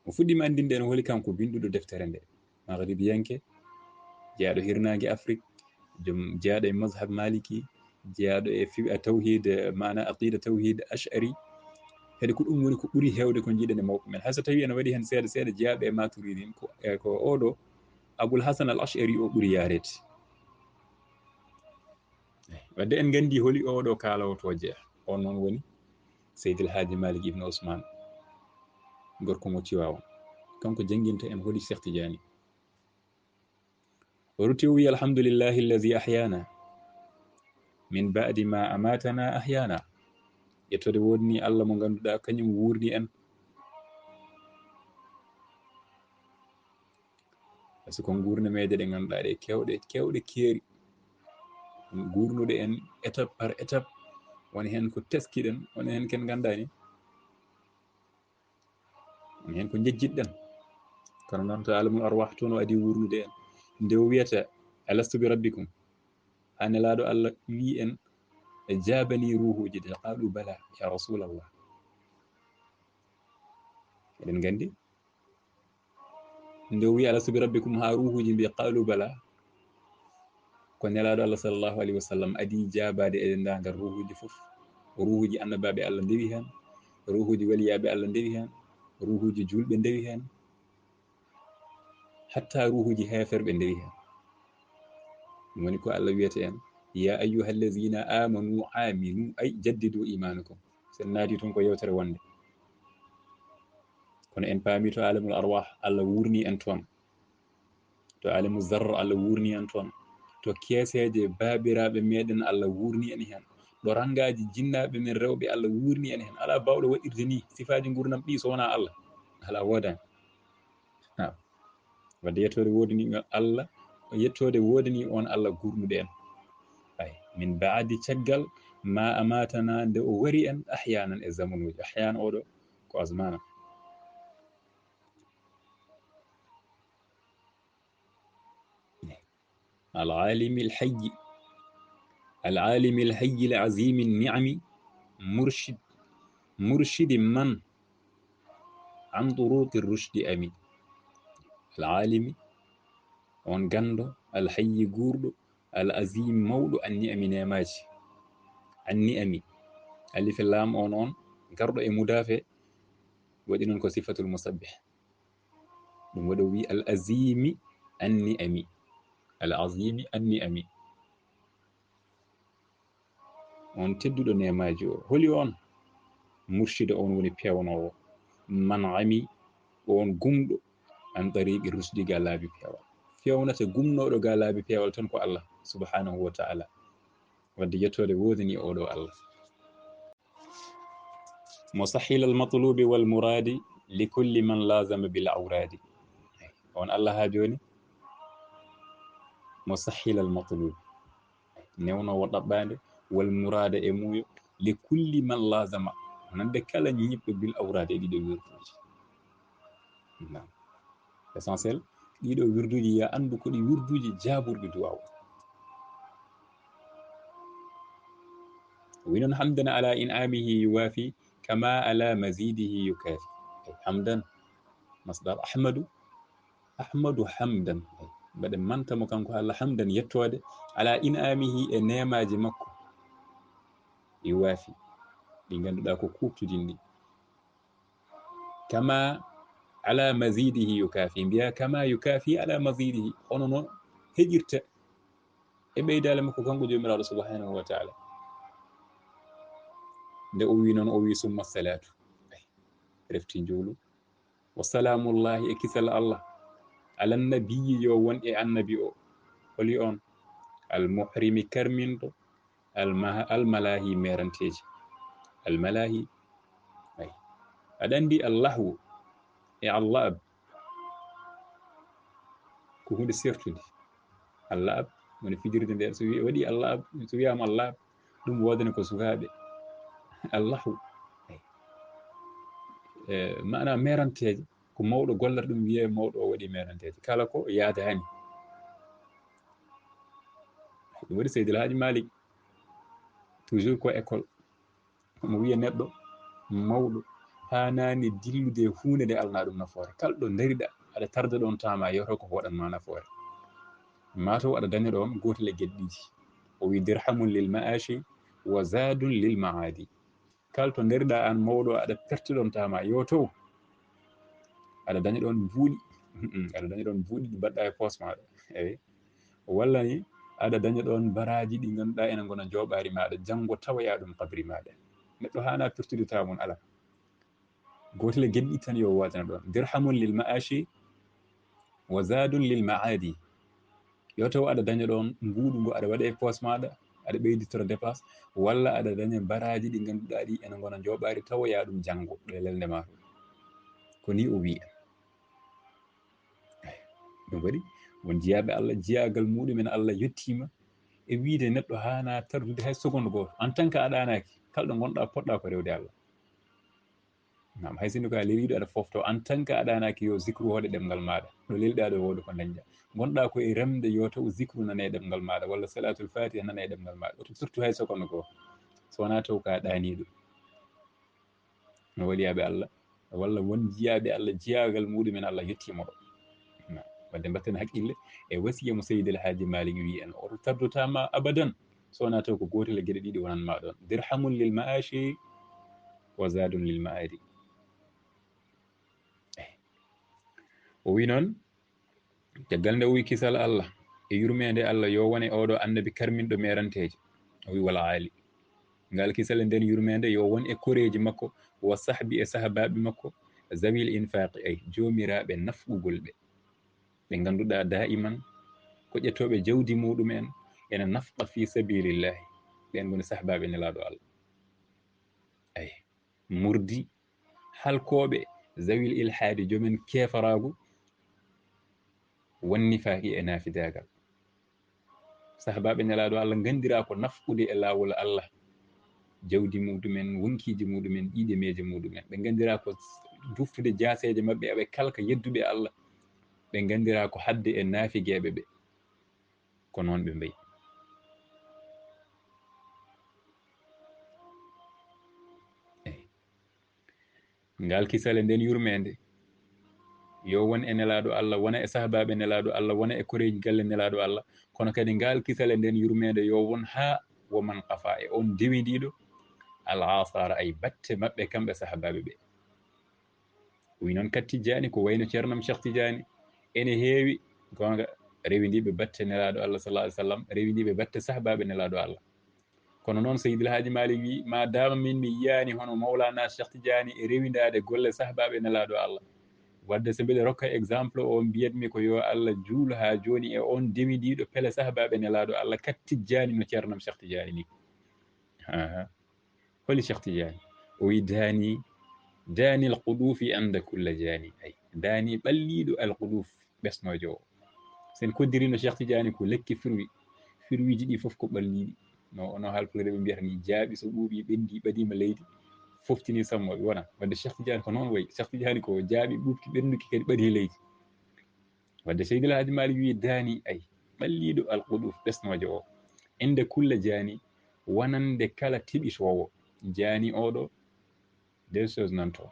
o fuɗɗima andinde en holi kanko binduɗo deftere nde maghribiyanke, jeeyaɗo hirnage Afrique, joom jeeyaɗo e mazhab maliki, jeeyaɗo e fi tawhid, maana aqida tawhid ash'ari. kadi ko ɗum woni ko ɓuri hewde ko jiiɗen e mawɓe men. hayso tawi en waɗi hen seeɗa seeɗa jeeyaɓe e maturidin ko oɗo Abul Hasan al ash'ari o ɓuri yarede. wadde en gandi holi oɗo kaalowo to jeeya, on noon woni Seydil Hadji Malick ibn Ousmane, gorko mo Tiwaawan. kanko janginta en holi Cheikh Tidiane. o rutti o wi alhamdulillahi allazi ahyana min ba'di ma amatana ahyana. yettode woodi ni Allah mo ganduɗa kañum wurni en siko gurna meje ɗe ganduɗa ɗe kewɗe keeri gurnude en étape par étape woni hen ko teskiɗen woni hen ken gandani woni hen ko jejjitɗen kono noon to alamul arwah toon o adi wurnude en nde o wiyata alastu bi rabbikum ha nelaɗo Allah wi en jabani ruhuji de qalu bala ya rasulallah eɗen gandi nde o wi alastu bi rabbikum ha ruhuji mbi qalu bala ko nelaɗo Allah sallllahu alayhi wa sallam adi jabade e dendagal ruhuji fof ruhuji annabaɓe Allah ndewi hen ruhuji waliyaɓe Allah ndewi hen ruhuji julɓe ndewi hen hatta ruhuji heferɓe ndewi hen ɗum woni ko Allah wiyata en ya ayyuha allazina amanu aminu ay jaddidu imanukum sen naati toon ko yewtere wonde kono en paami to alamul arwah Allah wurni en toon to alamu zarre Allah wurni en toon to keeseje babiraɓe meɗen Allah wurni en hen ɗo rangaji jinnaɓe men rewɓe Allah wurni en hen ala bawɗo waɗirde ni sifaji gurnam ɗi so wona Allah ala wodani wadde yettode wodani Allah yettode wodani on Allah gurnude en ay min baadi caggal ma amatana nde o wari en ahyanan e zamanuji ahyan oɗo ko asmana العالم الحي العالم الحي العظيم النعم مرشد من عن طرق الرشد أمي العالم on gando alhayyi gurɗo al azim mawɗo anni ami nemaji anni ami alife lam on garɗo e mudafe waɗi noon ko sifatul musabbih ɗum waɗo wi al azimi anni ami al azimi anni ami on tedduɗo nemaji o holi on murshida on woni pewnowo man ami on gumɗo an tariqi rusdi ga laabi pewal fewnata gumnoɗo ga laabi pewal tan ko Allah subhanahu wa ta'ala wadde yettode wodani oɗo Allah musahhil al matlubi wal muradi li kulli man lazama bil awradi on Allah ha joni musahhil al matlub newnowo ɗaɓɓande wal murada e muyo li kulli man lazama nande kala ñiɓɓe bil awrade e ɗiɗo wirduji essentiel ɗiɗo wirduji ya andu ko ɗi wirduji jaburɗi duwaw winon hamdan ala in'amihi yuwafi kama ala mazidihi yukafi hamdan masdar ahmadu hamdan mbaɗe mantamo kanko Allah hamdan yettode ala in'amihi e nemaji makko yuwafi ɗi ganduɗa ko kuftudinɗi kama ala mazidihi yukafi mbiya kama yukafi ala mazidihi hono no heƴirta e ɓeydale makko kanko jomiraɗo subhanahu wa ta'ala nde o wi noon o wi summa salatu refti jowlu wa salamullahi e kisal Allah ala nabiyyi yo won e annabi o holi on al muhrimi karminɗo al malahi meranteji al malahi ay aɗa andi allahu e allahab ko hunde sertude allahab woni fijirde nde so waɗi allahab so wiyama allahab ɗum wodani ko sukaɓe allahu mana meranteje ko mawɗo gollata ɗum wiye mawɗo o waɗi meranteje kala ko yaadani ɗum waɗi Seydil Hadji Malick toujours ko école mo wiya neɗɗo mawɗo hanani dillude hunde nde alna ɗum nafoore kala ɗo dariɗa aɗa tarda ɗon tama yewto ko waɗanma nafoore mataw aɗa daña ɗon gotel e gueɗɗiji o wi dirhamun lil ma'ashi wa zadun lil ma'adi kala to dariɗa an mawɗo aɗa perti ɗon tama yewto aɗa daña ɗon buuɗi aɗa daña ɗon buuɗi ɗi mbaɗɗa e poos maɗa eyi walla ni aɗa daña ɗon baraji ɗi ganduɗa ene gona joɓari maɗa janggo tawoya ɗum kabri maɗa neɗɗo hana pertude tamum ala gotel e gueɗɗi tan yo wadana ɗon dirhamun lil ma'ashi wa zadun lil ma'adi yo taw aɗa daña ɗon mbuɗu ngu aɗa waɗa e poos maɗa aɗa ɓeyditora dépense walla aɗa daña baraji ɗi ganduɗa ɗi ene gona joɓari tawoya ɗum janggo ɗo e lelde ma ko ni o wi en ɗum waɗi won jiyaɓe Allah jiyagal muɗumen Allah yettima e wiide neɗɗo hana tardude hay seconde goto en tant que aɗanaki kalɗo gonɗa poɗɗa ko rewde Allah nam hay sinno ko a leliɗo aɗa fofto en tant que aɗanaki yo zicru hoɗe ɗemgal maɗa ɗo lelɗa ɗo woda ko dañƴa gonɗa ko e remde yo taw zicru nane e ɗemgal maɗa walla salatul fatiha nane e ɗemgal maɗa oto surtout hay seconde goto so wona taw ka ɗaniɗo no waɗiyaɓe Allah walla won jiyaɓe Allah jiyagal muɗumen Allah yettimoɗo wadde mbatten haqqille e wasiya mo Seydil Hadji Malick wi en oto tardotama abadan so wona taw ko gotel e gueɗe ɗiɗi wonanma ɗon dirhamun lil maashi wa zadun lil maadi o wi noon caggal nde o wi kisal Allah e yurmede Allah yo wone oɗo annabi karminɗo meranteje o wi wala ali ngal kisal e nden yurmede yo won e koreji makko wa sahbi e sahabaɓe makko zawil infaqi ay jomiraɓe nafɓugol ɓe ɓe ganduɗa daiman ko ƴettoɓe jawdi muɗumen ene nafqa fi sabilillahi ɓen goni sahabaɓe nelaɗo Allah ay murdi halkoɓe zawil ilhadi jomen kefaragu wonni faki e nafidagal sahabaɓe nelaɗo Allah gandira ko nafqude e lawol Allah jawdi muɗumen wonkiji muɗumen ɗiɗe meje muɗumen ɓe gandira ko duftude jaseje mabɓe aɓe kalka yedduɓe Allah ɓe gandira ko hadde e naafigueɓe ɓe ko noon ɓe mbayi ngal kisale nden yurmede yo won e nelaɗo Allah wona e sahabaɓe nelaɗo Allah wona e koreji galle nelaɗo Allah kono kadi ngal kisale nden yurmede yo won ha woman qafa e on dewidiɗo al asara ay batte mabɓe kamɓe sahabaɓe ɓe wi noon kat Tijani ko wayno ceernam Cheikh Tidiane ene heewi gonga rewidiɓe batte nelaɗo Allah sallallahu alih w sallam rewidiɓe batte sahabaɓe nelaɗo Allah kono noon Seydil Hadji Malick wi ma dama min mi yiyani hono Mawlana Cheikh Tidiane e rewidade golle sahabaɓe nelaɗo Allah wadde so mbiɗa rokka exemple o mbiyatmi ko yo Allah juulo ha joni e on dewidiɗo pele sahabaɓe nelaɗo Allah kat Tijani no ceernam Cheikh Tidiane ni holi Cheikh Tidiane o wi dani al qudufi anda kulla jani ay dani ɓalliɗo al quduf ɓesnojo o sen koddirino Cheikh Tidiane ko lekki firwiji ɗi foof ko ɓalliɗi no halpulare ɓe mbiyata ni jaaɓi so ɓuuɓi ɓendi ɓadima leydi foftini sammoɓe wona wadde Cheikh Tidiane ko noon wayi Cheikh Tidiane ko jaaɓi ɓuuɓki ɓenduki kadi ɓaadi leydi wadde Seydil Hadji Malick wi dani ay ɓalliɗo al quduf ɓesnojo o inde kulla jani wonande kala tiɓitowo jani oɗo deux choses nan toon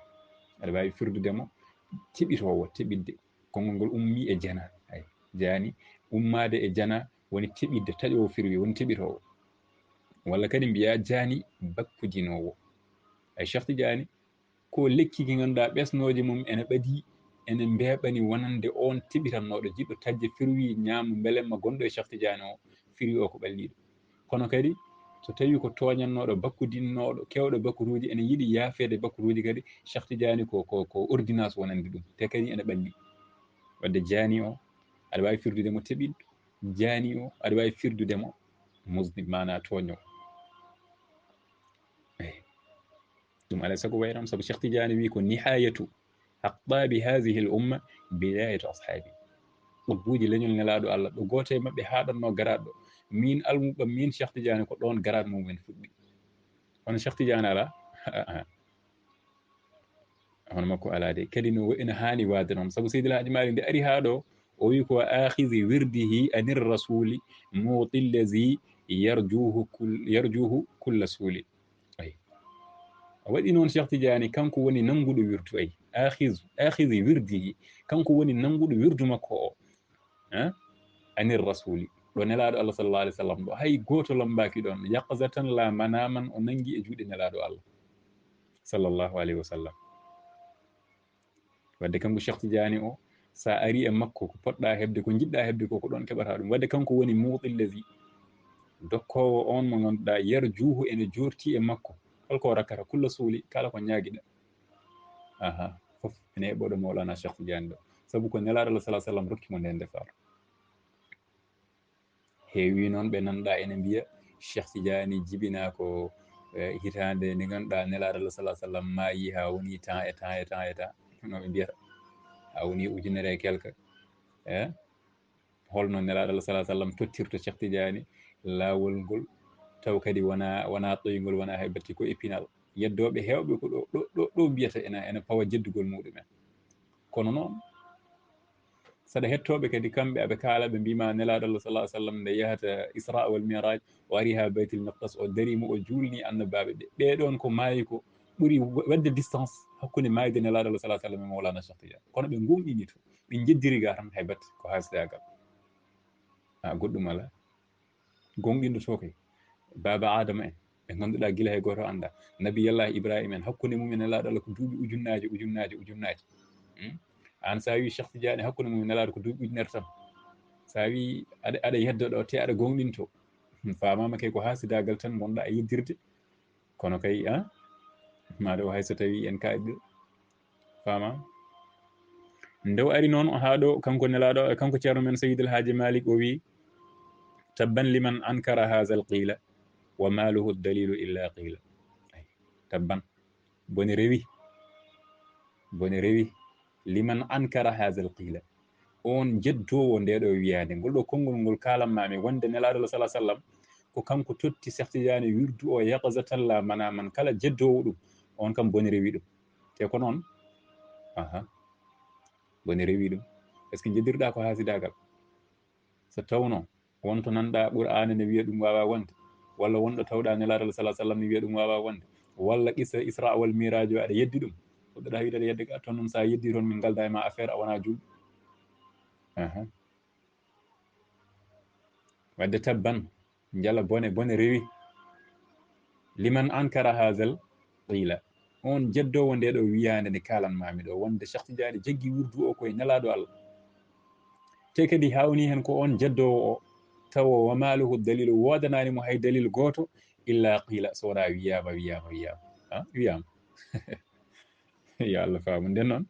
aɗa wawi firdudemo tiɓitowo tiɓidde konngol ngol ummi e jana ay jani ummade e jana woni tiɓidde taƴowo firwi woni tiɓitowo walla kadi mbiya jani bakkudinowo ay Cheikh Tidiane ko lekki ki ganduɗa ɓesnoje mum ene ɓaadi ene mbeɓani wonande on tiɓitannoɗo jiɗɗo tajde firwi ñaama belemma gonɗo e Cheikh Tidiane o firwi o ko ɓalliɗo kono kadi so tawi ko toñannoɗo bakkudinnoɗo kewɗo bakkuruji ene yiiɗi yaafede bakkuruji kadi Cheikh Tidiane ko ordonnance wonande ɗum te kadi ene ɓalli wadde jani o aɗa wawi firdudemo teɓiɗɗo jani o aɗa wawi firdudemo musdib mana toño ɗum alay sago way noon saabu Cheikh Tidiane wi ko nihayatu aqtabi hadihi l umma bidayatu ashabi ɓogguji leñol nelaɗo Allah ɗo goto e mabɓe haɗanno garat ɗo min almuɓam min Cheikh Tidiane ko ɗon garat mumen fuɗɗi hono Cheikh Tidiane ala hono makko ala de kadi no ene hani wade noon saabu Seydil Hadji Malick nde ari ha ɗo o wi ko akhizi wirdihi anir rasuli muti llazi yarjuhu kulla suuli ay o waɗi noon Cheikh Tidiane kanko woni nanguɗo wirdu ay akhizi wirdihi kanko woni nanguɗo wirdu makko o anir rasuli ɗo nelaɗo Allah sallallahu alih w sallam ɗo hay goto lambaki ɗon yaqzatan la manaman o nangi e juuɗe nelaɗo Allah sallallahu alayhi wa sallam wadde kanko Cheikh Tidiane o sa ari e makko ko poɗɗa hebde ko jiɗɗa hebde ko ko ɗon keɓata ɗum wadde kanko woni muti llazi dokkowo on mo ganduɗa yarjuhu ene jorti e makko holko rakkata kulla suuli kala ko ñaguiɗa foof ene heɓoɗo Mawlana Cheikh Tidiane ɗo saabu ko nelaɗo Allah sallallahu alih w sallam rokkimo nden defar heewi noon ɓe nanɗa ene mbiya Cheikh Tidiane jibina ko hitande nde ganduɗa nelaɗo Allah sallah sallam maayi ha woni temps et temps et temps et temps noɓe mbiyata ha woni ujunere e quelque holno nelaɗo Allah sallah sallam tottirta Cheikh Tidiane lawol ngol taw kadi wona ɗoygol wona hay batti ko épinal yeddoɓe hewɓe ko ɗo mbiyata ene pawa jeddugol muɗumen kono noon saɗa hettoɓe kadi kamɓe aɓe kaala ɓe mbima nelaɗo Allah sallah sallam nde yahata isra wal miraj o ari ha baytul miqdas o darima o julni annabaɓe ɓe ɓeɗon ko maayi ko ɓuuri wadde distance hakkude maayde nelaɗo Allah sallah sallam e mawlana Cheikh Tidiane kono ɓe gumɗini to ɓe jeddiri ga tan hay batte ko hasdagal ha goɗɗum ala gonɗinɗo to kay baba adama en ɓe ganduɗa guila hay goto anda nabi yallah ibrahima en hakkude mumen nelaɗo Allah ko duuɓi ujunnaje an sa wi Cheikh Tidiane hakkude mum nelaɗo ko duuɓi ujunere tan sa wi aɗa yeddo ɗo te aɗa gonɗinto famama kay ko hasidagal tan gonɗa e yiddirde kono kay maɗo hayso tawi en kaɗɗo fama ndew ari noon ha ɗo kanko nelaɗo kanko ceerno men Seydi El Hadji Malick o wi tabban liman ankara haha al qila wa maluhu dalilu illa qila tabban bone rewi liman ankara haha al qila on jeddowo ndeɗo wiyade ngol ɗo konngol ngol kalanmami wonde nelaɗo Allah sallah sallam ko kanko totti Cheikh Tidiane wirdu o yaqzatan la manaman kala jeddowo ɗum on kam bone rewi ɗum te ko noon bone rewi ɗum est ce que jeddirɗa ko hasidagal so tawno wonto nanɗa qur'ana ne wiya ɗum wawa wonde walla wonɗo tawɗa nelaɗo Allah sallah sallam ne wiya ɗum wawa wonde walla qissa isra wal miraj o aɗa yeddi ɗum fuɗɗoɗa wiide aɗa yedde ga toon noon sa yeddi toon min galda e ma affaire a wona julɗo wadde tabban jala bone rewi liman ankara hasal qila on jeddowo ndeɗo wiyande nde kalanmami ɗo wonde Cheikh Tidiane jaggi wirdu o koye nelaɗo Allah te kadi hawni hen ko on jeddowo o tawa wa maluhu dalilu wodananimo hay dalil goto illa qila so wona wiyama wiyama yo Allah faamu nden noon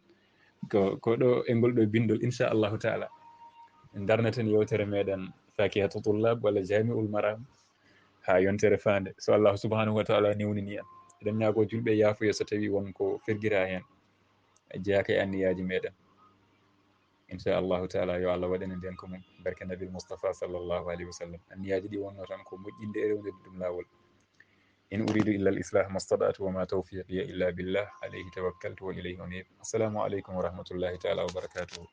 ko ɗo e ngol ɗo bindol inchallahu taala darneten yewtere meɗen fakihatu tullab walla jami'ul maram ha yontere fande so Allah subhanahu wa taala newnini en eɗen ñaago julɓe yaafuya so tawi wonko ferguira hen jeeyaka e anniyaji meɗen inchallahu taala yo Allah waɗan en nden ko mum barke nabil moustapha sallllahu alayhi wa sallam anniyaji ɗi wonno tan ko moƴƴinde e rewdede ɗum lawol in uridu illa al islah mastata'tu wa ma tawfiqiya illa billah alayhi tawakkaltu wa ilayhi unib assalamu aleykum wa rahmatullahi taala wa barakatuhu